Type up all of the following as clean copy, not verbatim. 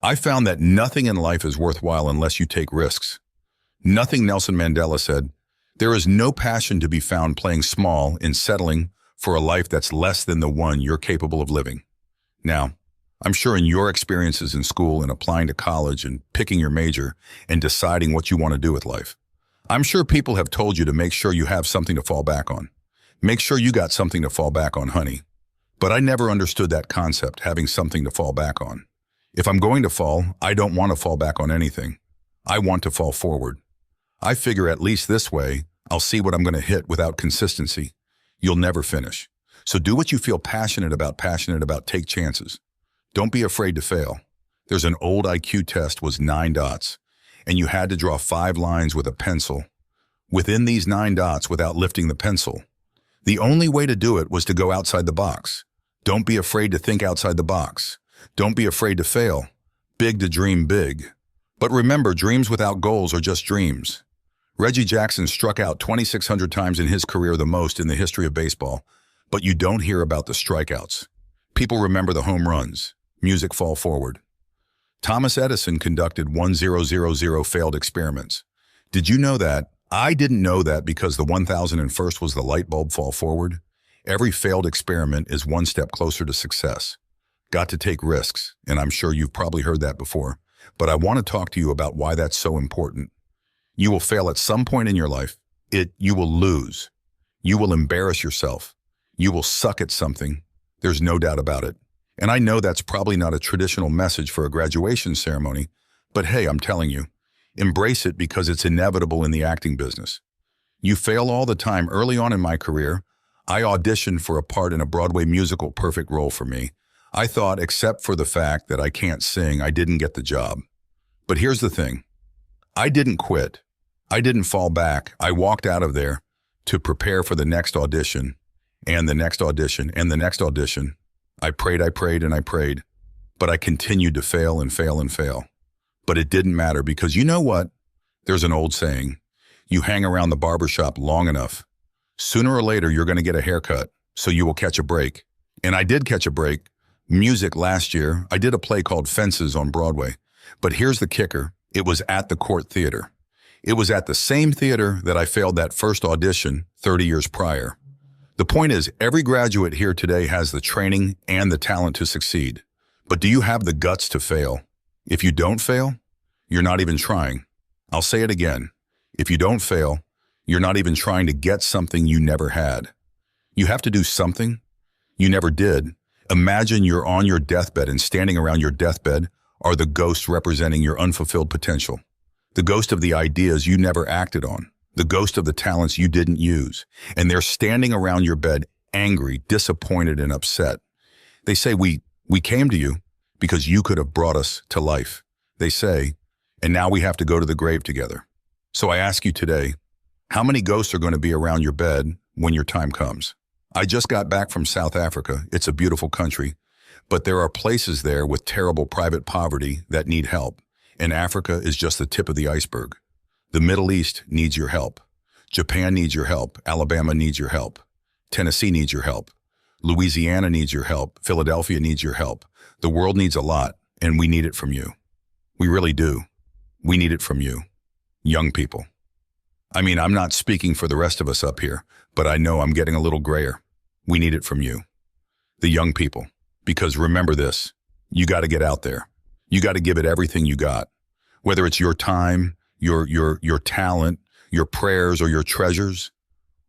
I found that nothing in life is worthwhile unless you take risks. Nothing, Nelson Mandela said. There is no passion to be found playing small in settling for a life that's less than the one you're capable of living. Now, I'm sure in your experiences in school and applying to college and picking your major and deciding what you want to do with life, I'm sure people have told you to make sure you have something to fall back on. Make sure you got something to fall back on, honey. But I never understood that concept, having something to fall back on. If I'm going to fall, I don't want to fall back on anything. I want to fall forward. I figure at least this way, I'll see what I'm going to hit. Without consistency, you'll never finish. So do what you feel passionate about, take chances. Don't be afraid to fail. There's an old IQ test was 9 dots, and you had to draw 5 lines with a pencil within these 9 dots without lifting the pencil. The only way to do it was to go outside the box. Don't be afraid to think outside the box. Don't be afraid to fail. Big to dream big. But remember, dreams without goals are just dreams. Reggie Jackson struck out 2,600 times in his career, the most in the history of baseball, but you don't hear about the strikeouts. People remember the home runs. Music fall forward. Thomas Edison conducted 1,000 failed experiments. Did you know that? I didn't know that because the 1,001st was the light bulb fall forward. Every failed experiment is one step closer to success. Got to take risks, and I'm sure you've probably heard that before, but I want to talk to you about why that's so important. You will fail at some point in your life. You will lose. You will embarrass yourself. You will suck at something. There's no doubt about it. And I know that's probably not a traditional message for a graduation ceremony, but hey, I'm telling you, embrace it because it's inevitable in the acting business. You fail all the time. Early on in my career, I auditioned for a part in a Broadway musical, perfect role for me. I thought, except for the fact that I can't sing, I didn't get the job. But here's the thing. I didn't quit. I didn't fall back. I walked out of there to prepare for the next audition and the next audition and the next audition. I prayed, but I continued to fail and fail and fail. But it didn't matter because you know what? There's an old saying, you hang around the barbershop long enough, sooner or later you're going to get a haircut, so you will catch a break. And I did catch a break. Music last year, I did a play called Fences on Broadway. But here's the kicker, it was at the Court Theater. It was at the same theater that I failed that first audition 30 years prior. The point is, every graduate here today has the training and the talent to succeed. But do you have the guts to fail? If you don't fail, you're not even trying. I'll say it again. If you don't fail, you're not even trying to get something you never had. You have to do something you never did. Imagine you're on your deathbed and standing around your deathbed are the ghosts representing your unfulfilled potential. The ghost of the ideas you never acted on. The ghost of the talents you didn't use. And they're standing around your bed, angry, disappointed, and upset. They say, we came to you because you could have brought us to life. They say, and now we have to go to the grave together. So I ask you today, how many ghosts are going to be around your bed when your time comes? I just got back from South Africa. It's a beautiful country, but there are places there with terrible private poverty that need help. And Africa is just the tip of the iceberg. The Middle East needs your help. Japan needs your help. Alabama needs your help. Tennessee needs your help. Louisiana needs your help. Philadelphia needs your help. The world needs a lot, and we need it from you. We really do. We need it from you, young people. I mean, I'm not speaking for the rest of us up here, but I know I'm getting a little grayer. We need it from you, the young people, because remember this, you got to get out there. You got to give it everything you got, whether it's your time, your talent, your prayers, or your treasures.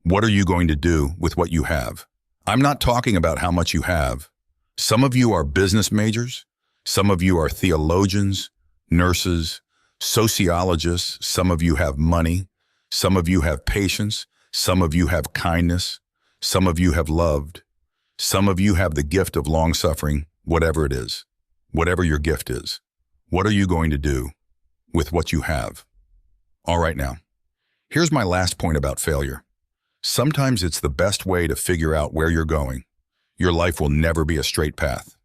What are you going to do with what you have? I'm not talking about how much you have. Some of you are business majors. Some of you are theologians, nurses, sociologists. Some of you have money. Some of you have patience. Some of you have kindness. Some of you have loved. Some of you have the gift of long-suffering, whatever it is, whatever your gift is. What are you going to do with what you have? All right now, here's my last point about failure. Sometimes it's the best way to figure out where you're going. Your life will never be a straight path.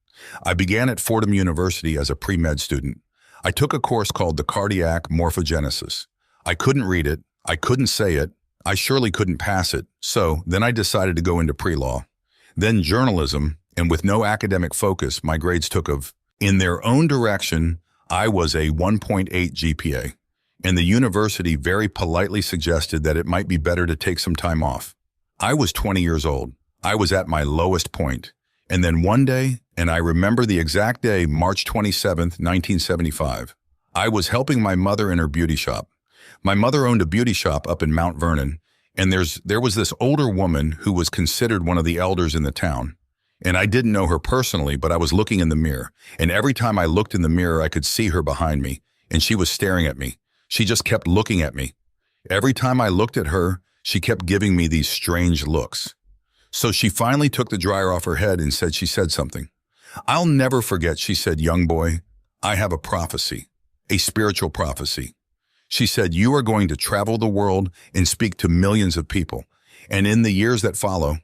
I began at Fordham University as a pre-med student. I took a course called the Cardiac Morphogenesis. I couldn't read it. I couldn't say it. I surely couldn't pass it. So then I decided to go into pre-law. Then journalism, and with no academic focus, my grades took off. In their own direction, I was a 1.8 GPA, and the university very politely suggested that it might be better to take some time off. I was 20 years old. I was at my lowest point. And then one day, and I remember the exact day, March 27th, 1975, I was helping my mother in her beauty shop. My mother owned a beauty shop up in Mount Vernon, and there was this older woman who was considered one of the elders in the town. And I didn't know her personally, but I was looking in the mirror. And every time I looked in the mirror, I could see her behind me, and she was staring at me. She just kept looking at me. Every time I looked at her, she kept giving me these strange looks. So she finally took the dryer off her head and she said something. I'll never forget, she said, "Young boy, I have a prophecy, a spiritual prophecy." She said, "You are going to travel the world and speak to millions of people. And in the years that follow,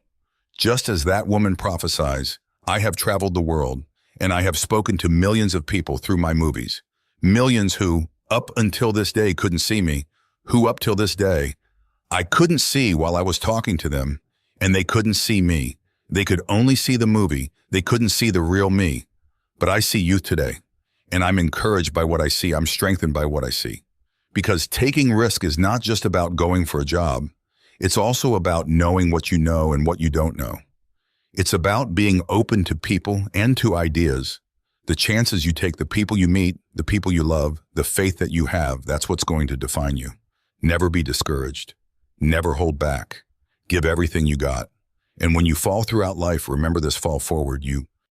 just as that woman prophesies, I have traveled the world, and I have spoken to millions of people through my movies. Millions who, up until this day, couldn't see me, who up till this day, I couldn't see while I was talking to them, and they couldn't see me. They could only see the movie. They couldn't see the real me. But I see youth today, and I'm encouraged by what I see. I'm strengthened by what I see. Because taking risk is not just about going for a job. It's also about knowing what you know and what you don't know. It's about being open to people and to ideas. The chances you take, the people you meet, the people you love, the faith that you have, that's what's going to define you. Never be discouraged. Never hold back. Give everything you got. And when you fall throughout life, remember this: fall forward. You